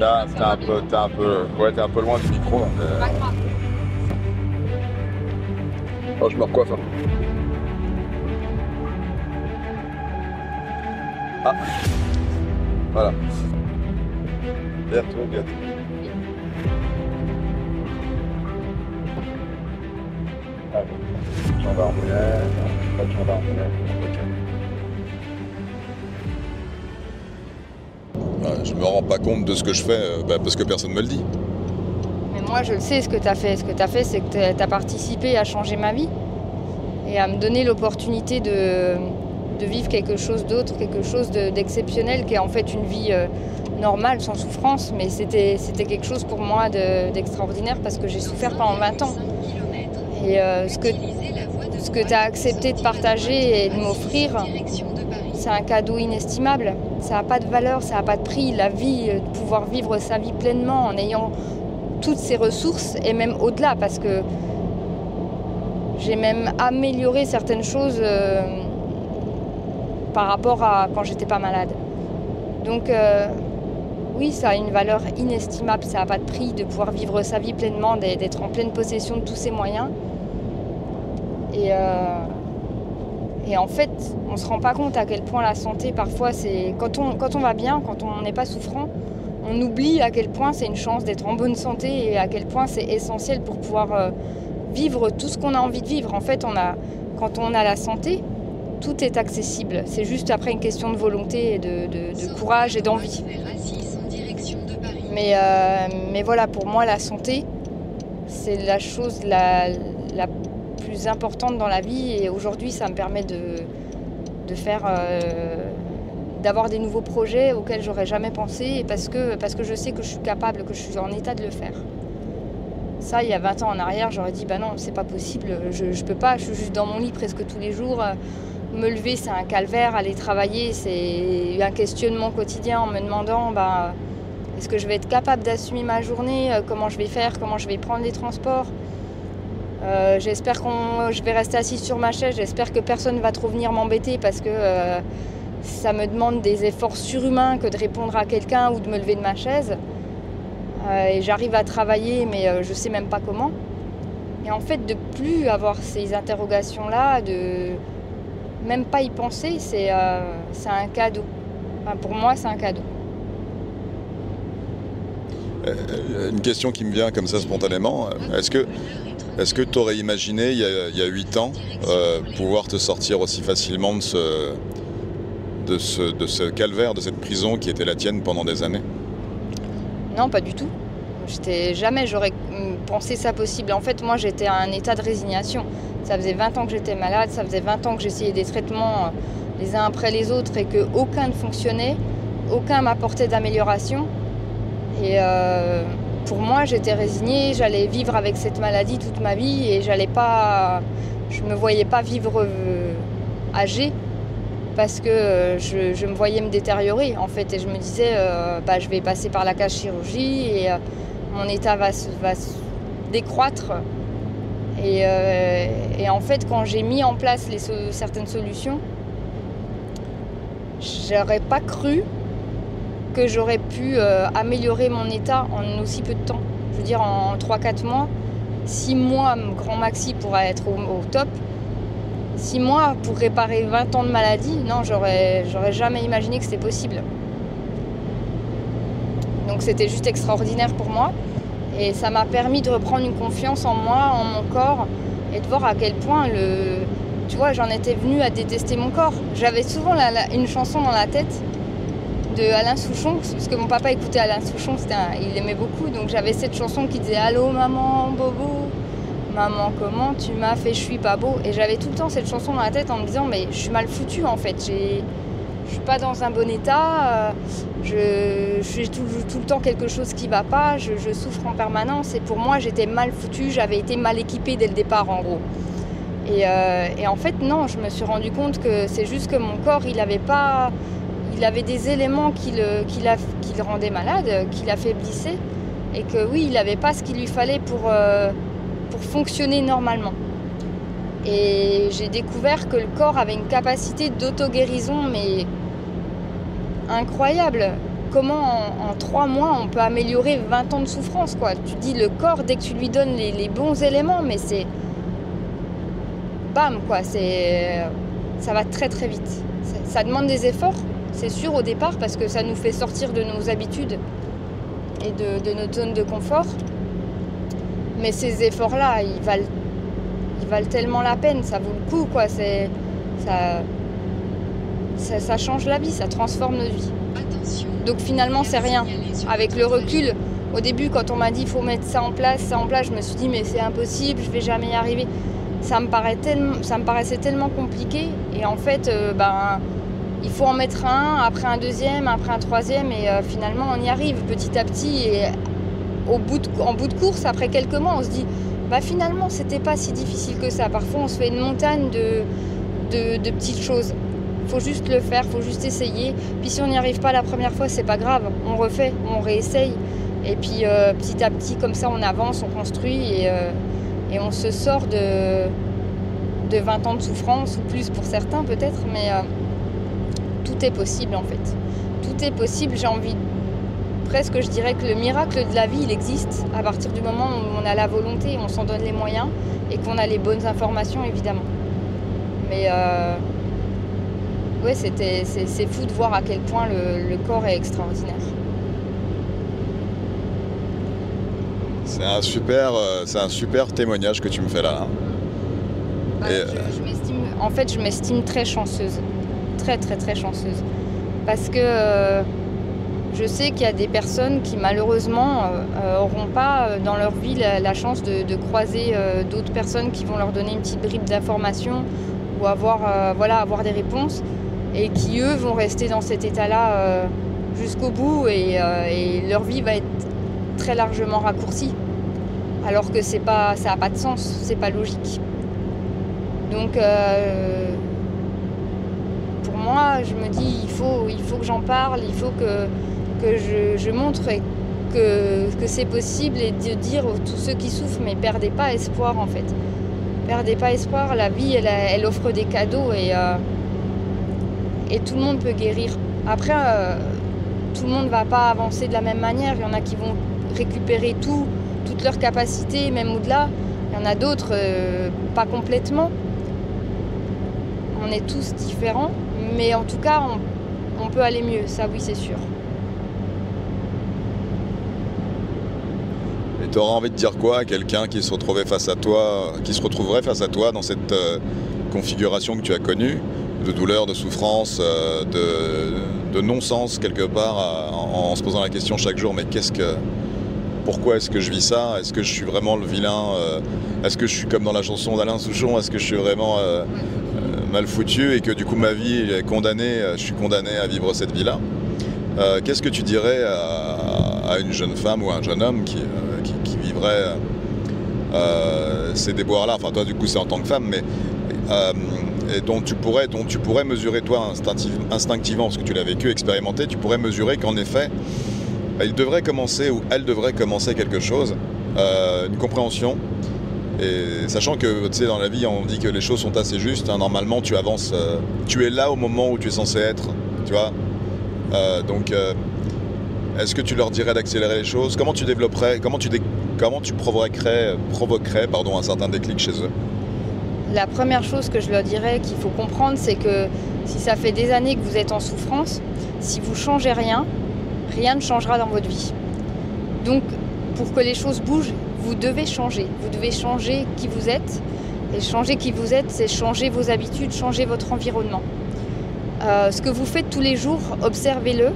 Là, t'es un peu loin du micro. Oh, je me recoiffe. Hein. Ah, voilà. Bientôt, bientôt. Allez, j'en vais en monnaie. J'en vais en monnaie. Je me rends pas compte de ce que je fais parce que personne me le dit. Mais moi, je le sais ce que tu as fait. Ce que tu as fait, c'est que tu as participé à changer ma vie et à me donner l'opportunité de vivre quelque chose d'autre, quelque chose d'exceptionnel, qui est en fait une vie normale, sans souffrance. Mais c'était quelque chose pour moi d'extraordinaire parce que j'ai souffert pendant 20 ans. Et ce que tu as accepté de partager et de m'offrir, c'est un cadeau inestimable. Ça n'a pas de valeur, ça n'a pas de prix. La vie, de pouvoir vivre sa vie pleinement en ayant toutes ses ressources et même au-delà, parce que j'ai même amélioré certaines choses par rapport à quand j'étais pas malade. Donc oui, ça a une valeur inestimable, ça n'a pas de prix de pouvoir vivre sa vie pleinement, d'être en pleine possession de tous ses moyens. Et en fait, on ne se rend pas compte à quel point la santé, parfois, c'est quand on va bien, quand on n'est pas souffrant, on oublie à quel point c'est une chance d'être en bonne santé et à quel point c'est essentiel pour pouvoir vivre tout ce qu'on a envie de vivre. En fait, quand on a la santé, tout est accessible. C'est juste après une question de volonté, et de courage et d'envie. Mais voilà, pour moi, la santé, c'est la chose la plus importante dans la vie, et aujourd'hui ça me permet de faire d'avoir des nouveaux projets auxquels j'aurais jamais pensé, et parce que je sais que je suis capable, que je suis en état de le faire. Ça, il y a 20 ans en arrière, j'aurais dit bah non, c'est pas possible, je peux pas, je suis juste dans mon lit presque tous les jours, me lever c'est un calvaire, aller travailler c'est un questionnement quotidien en me demandant est-ce que je vais être capable d'assumer ma journée, comment je vais faire, comment je vais prendre les transports. J'espère je vais rester assise sur ma chaise, j'espère que personne ne va trop venir m'embêter parce que ça me demande des efforts surhumains que de répondre à quelqu'un ou de me lever de ma chaise. Et j'arrive à travailler, mais je sais même pas comment. Et en fait, de plus avoir ces interrogations-là, de même pas y penser, c'est un cadeau. Enfin, pour moi, c'est un cadeau. Une question qui me vient comme ça spontanément, est-ce que tu aurais imaginé il y a 8 ans pouvoir te sortir aussi facilement de ce calvaire, de cette prison qui était la tienne pendant des années? Non, pas du tout. Jamais j'aurais pensé ça possible. En fait, moi, j'étais à un état de résignation. Ça faisait 20 ans que j'étais malade, ça faisait 20 ans que j'essayais des traitements les uns après les autres et qu'aucun ne fonctionnait, aucun m'apportait d'amélioration. Et pour moi, j'étais résignée, j'allais vivre avec cette maladie toute ma vie et je me voyais pas vivre âgée parce que je me voyais me détériorer en fait, et je me disais je vais passer par la cage chirurgie et mon état va se décroître. Et en fait, quand j'ai mis en place certaines solutions, j'aurais pas cru que j'aurais pu améliorer mon état en aussi peu de temps. Je veux dire, en 3-4 mois, 6 mois, grand maxi pour être au top. 6 mois pour réparer 20 ans de maladie, non, j'aurais jamais imaginé que c'était possible. Donc c'était juste extraordinaire pour moi. Et ça m'a permis de reprendre une confiance en moi, en mon corps, et de voir à quel point tu vois, j'en étais venue à détester mon corps. J'avais souvent une chanson dans la tête de Alain Souchon, parce que mon papa écoutait Alain Souchon, il l'aimait beaucoup, donc j'avais cette chanson qui disait « Allô maman, bobo, maman comment tu m'as fait, je suis pas beau ». Et j'avais tout le temps cette chanson dans la tête en me disant « mais je suis mal foutue en fait, je suis pas dans un bon état, je suis tout le temps quelque chose qui va pas, je souffre en permanence ». Et pour moi, j'étais mal foutue, j'avais été mal équipée dès le départ en gros. Et en fait non, je me suis rendu compte que c'est juste que mon corps, il avait des éléments qui le rendaient malade, qui l'affaiblissait, et que oui, il n'avait pas ce qu'il lui fallait pour fonctionner normalement. Et j'ai découvert que le corps avait une capacité d'auto-guérison, mais incroyable. comment en 3 mois on peut améliorer 20 ans de souffrance, quoi. Tu dis le corps, dès que tu lui donnes les bons éléments, mais c'est... Bam, quoi, ça va très très vite. Ça demande des efforts, c'est sûr, au départ, parce que ça nous fait sortir de nos habitudes et de notre zone de confort. Mais ces efforts-là, ils valent tellement la peine, ça vaut le coup, quoi. Ça change la vie, ça transforme notre vie. Donc finalement, c'est rien. Avec le recul, au début, quand on m'a dit « il faut mettre ça en place », je me suis dit « mais c'est impossible, je vais jamais y arriver ». Ça me paraissait tellement compliqué. Et en fait, il faut en mettre un, après un deuxième, après un troisième. Et finalement, on y arrive petit à petit. Et en bout de course, après quelques mois, on se dit finalement, c'était pas si difficile que ça. Parfois, on se fait une montagne de petites choses. Il faut juste le faire, il faut juste essayer. Puis si on n'y arrive pas la première fois, c'est pas grave. On refait, on réessaye. Et puis petit à petit, comme ça, on avance, on construit et on se sort de 20 ans de souffrance, ou plus pour certains peut-être, mais tout est possible en fait. Tout est possible, j'ai envie, presque je dirais que le miracle de la vie, il existe à partir du moment où on a la volonté, on s'en donne les moyens et qu'on a les bonnes informations évidemment. Mais ouais, c'est fou de voir à quel point le corps est extraordinaire. C'est un super témoignage que tu me fais là. Je m'estime très chanceuse. Très, très, très chanceuse. Parce que je sais qu'il y a des personnes qui, malheureusement, n'auront pas dans leur vie la chance de croiser d'autres personnes qui vont leur donner une petite bribe d'information ou avoir des réponses et qui, eux, vont rester dans cet état-là jusqu'au bout et leur vie va être très largement raccourci, alors que ça n'a pas de sens, c'est pas logique. Donc pour moi, je me dis il faut que j'en parle, il faut que je montre que c'est possible et de dire à tous ceux qui souffrent mais perdez pas espoir en fait. Perdez pas espoir, la vie elle offre des cadeaux et tout le monde peut guérir. Après tout le monde va pas avancer de la même manière, il y en a qui vont récupérer toutes leurs capacités, même au-delà. Il y en a d'autres, pas complètement. On est tous différents, mais en tout cas, on peut aller mieux, ça oui, c'est sûr. Et tu auras envie de dire quoi à quelqu'un qui se retrouverait face à toi dans cette configuration que tu as connue, de douleur, de souffrance, de non-sens quelque part, en se posant la question chaque jour, mais pourquoi est-ce que je vis ça? Est-ce que je suis vraiment le vilain? Est-ce que je suis comme dans la chanson d'Alain Souchon? Est-ce que je suis vraiment mal foutu et que du coup ma vie est condamnée, je suis condamné à vivre cette vie-là? Qu'est-ce que tu dirais à une jeune femme ou à un jeune homme qui vivrait ces déboires-là? Enfin toi du coup c'est en tant que femme, mais et dont tu pourrais mesurer toi instinctivement, parce que tu l'as vécu, expérimenté, tu pourrais mesurer qu'en effet il devrait commencer ou elle devrait commencer quelque chose, une compréhension. Et sachant que tu sais, dans la vie on dit que les choses sont assez justes, hein, normalement tu avances, tu es là au moment où tu es censé être, tu vois. Donc est-ce que tu leur dirais d'accélérer les choses? Comment tu développerais, comment tu provoquerais un certain déclic chez eux? La première chose que je leur dirais qu'il faut comprendre, c'est que si ça fait des années que vous êtes en souffrance, si vous changez rien ne changera dans votre vie. Donc, pour que les choses bougent, vous devez changer. Vous devez changer qui vous êtes. Et changer qui vous êtes, c'est changer vos habitudes, changer votre environnement. Ce que vous faites tous les jours, observez-le,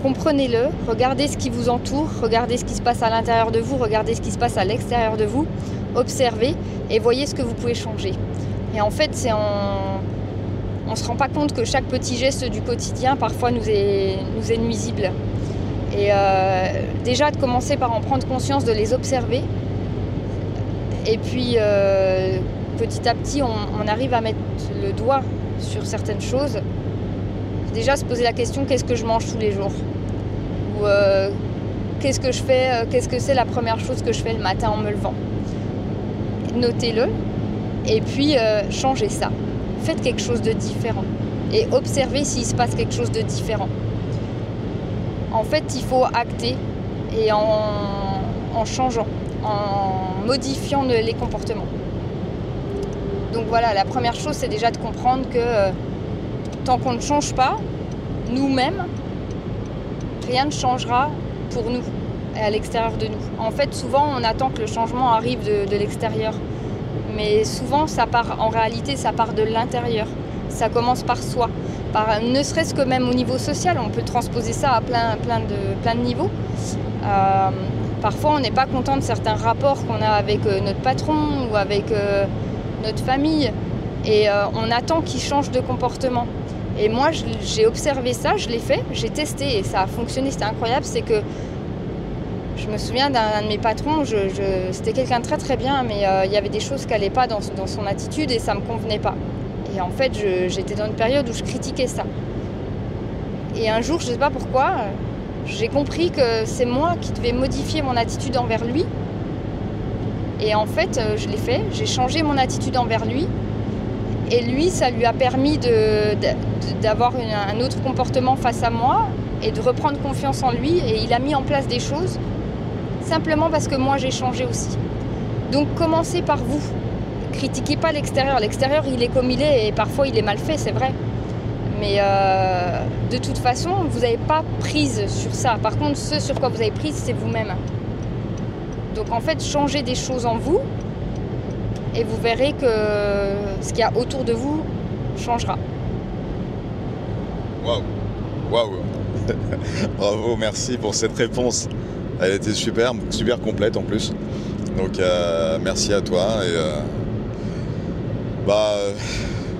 comprenez-le, regardez ce qui vous entoure, regardez ce qui se passe à l'intérieur de vous, regardez ce qui se passe à l'extérieur de vous, observez et voyez ce que vous pouvez changer. Et en fait, on ne se rend pas compte que chaque petit geste du quotidien, parfois, nous est nuisible. Et déjà de commencer par en prendre conscience, de les observer. Et puis petit à petit on arrive à mettre le doigt sur certaines choses. Déjà se poser la question, qu'est-ce que je mange tous les jours? Ou qu'est-ce que je fais, qu'est-ce que c'est la première chose que je fais le matin en me levant? Notez-le et puis changez ça. Faites quelque chose de différent et observez s'il se passe quelque chose de différent. En fait, il faut acter et en changeant, en modifiant les comportements. Donc voilà, la première chose, c'est déjà de comprendre que tant qu'on ne change pas, nous-mêmes, rien ne changera pour nous et à l'extérieur de nous. En fait, souvent, on attend que le changement arrive de l'extérieur. Mais souvent, en réalité, ça part de l'intérieur. Ça commence par soi. Ne serait-ce que même au niveau social, on peut transposer ça à plein de niveaux. Parfois, on n'est pas content de certains rapports qu'on a avec notre patron ou avec notre famille. Et on attend qu'ils changent de comportement. Et moi, j'ai observé ça, je l'ai fait, j'ai testé et ça a fonctionné, c'était incroyable. C'est que je me souviens d'un de mes patrons, c'était quelqu'un de très très bien, mais il y avait des choses qui n'allaient pas dans son attitude et ça ne me convenait pas. Et en fait, j'étais dans une période où je critiquais ça. Et un jour, je ne sais pas pourquoi, j'ai compris que c'est moi qui devais modifier mon attitude envers lui. Et en fait, je l'ai fait, j'ai changé mon attitude envers lui. Et lui, ça lui a permis d'avoir un autre comportement face à moi et de reprendre confiance en lui. Et il a mis en place des choses simplement parce que moi, j'ai changé aussi. Donc, commencez par vous. Critiquez pas l'extérieur. L'extérieur, il est comme il est et parfois, il est mal fait, c'est vrai. Mais de toute façon, vous n'avez pas prise sur ça. Par contre, ce sur quoi vous avez prise, c'est vous-même. Donc, en fait, changez des choses en vous. Et vous verrez que ce qu'il y a autour de vous changera. Waouh, waouh. Bravo, merci pour cette réponse. Elle était super complète en plus. Donc merci à toi. Et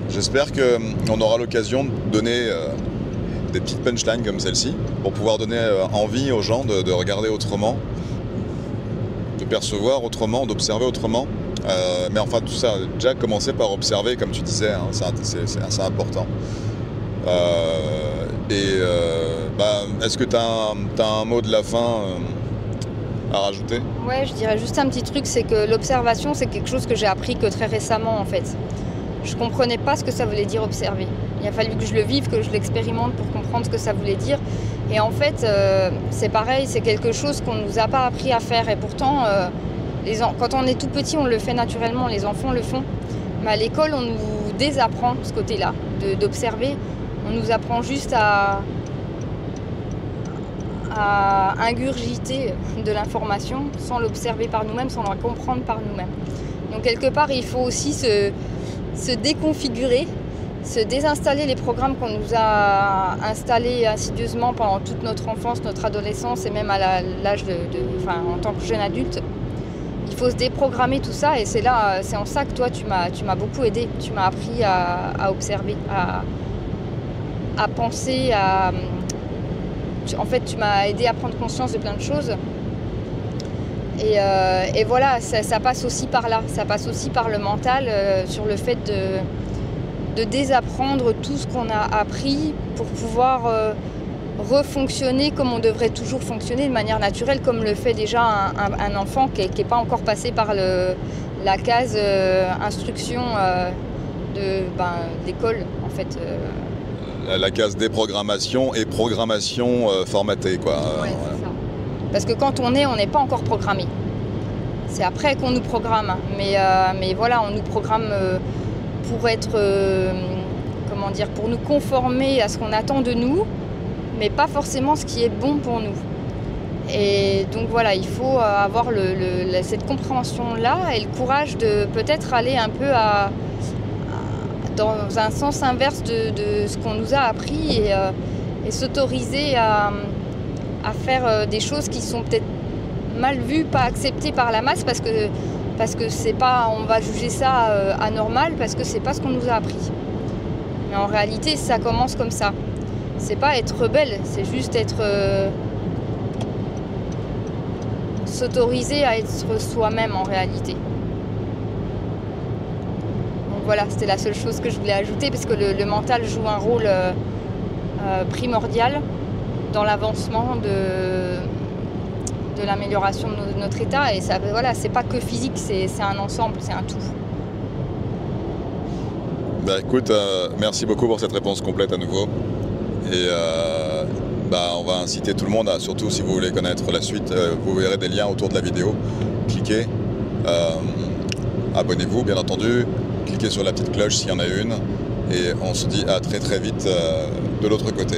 j'espère qu'on aura l'occasion de donner des petites punchlines comme celle-ci pour pouvoir donner envie aux gens de regarder autrement, de percevoir autrement, d'observer autrement. Mais enfin tout ça, déjà commencer par observer comme tu disais, hein, c'est assez important. Est-ce que tu as un mot de la fin à rajouter? Ouais, je dirais juste un petit truc, c'est que l'observation, c'est quelque chose que j'ai appris que très récemment en fait. Je comprenais pas ce que ça voulait dire observer. Il a fallu que je le vive, que je l'expérimente pour comprendre ce que ça voulait dire. Et en fait, c'est pareil, c'est quelque chose qu'on ne nous a pas appris à faire. Et pourtant, quand on est tout petit, on le fait naturellement, les enfants le font. Mais à l'école, on nous désapprend ce côté-là, d'observer. On nous apprend juste à ingurgiter de l'information sans l'observer par nous-mêmes, sans la comprendre par nous-mêmes. Donc quelque part, il faut aussi se déconfigurer, se désinstaller les programmes qu'on nous a installés insidieusement pendant toute notre enfance, notre adolescence et même à l'âge en tant que jeune adulte. Il faut se déprogrammer tout ça et c'est en ça que toi tu m'as beaucoup aidé. Tu m'as appris à observer, à penser, en fait tu m'as aidé à prendre conscience de plein de choses. Et voilà, ça passe aussi par là, ça passe aussi par le mental, sur le fait de désapprendre tout ce qu'on a appris pour pouvoir refonctionner comme on devrait toujours fonctionner de manière naturelle, comme le fait déjà un enfant qui n'est pas encore passé par la case instruction de l'école en fait. La case déprogrammation et programmation formatée quoi. Ouais, c'est ça. Parce que quand on n'est pas encore programmé. C'est après qu'on nous programme. Mais voilà, on nous programme pour être, pour nous conformer à ce qu'on attend de nous, mais pas forcément ce qui est bon pour nous. Et donc voilà, il faut avoir cette compréhension-là et le courage de peut-être aller un peu dans un sens inverse de ce qu'on nous a appris et s'autoriser à faire des choses qui sont peut-être mal vues, pas acceptées par la masse parce que c'est pas, on va juger ça anormal parce que c'est pas ce qu'on nous a appris. Mais en réalité, ça commence comme ça. C'est pas être rebelle, c'est juste être s'autoriser à être soi-même en réalité. Donc voilà, c'était la seule chose que je voulais ajouter parce que le mental joue un rôle primordial dans l'avancement de l'amélioration de notre état. Et ça, voilà, c'est pas que physique, c'est un ensemble, c'est un tout. Écoute, merci beaucoup pour cette réponse complète à nouveau. Et on va inciter tout le monde, surtout si vous voulez connaître la suite, vous verrez des liens autour de la vidéo. Cliquez, abonnez-vous bien entendu, cliquez sur la petite cloche s'il y en a une, et on se dit à très très vite de l'autre côté.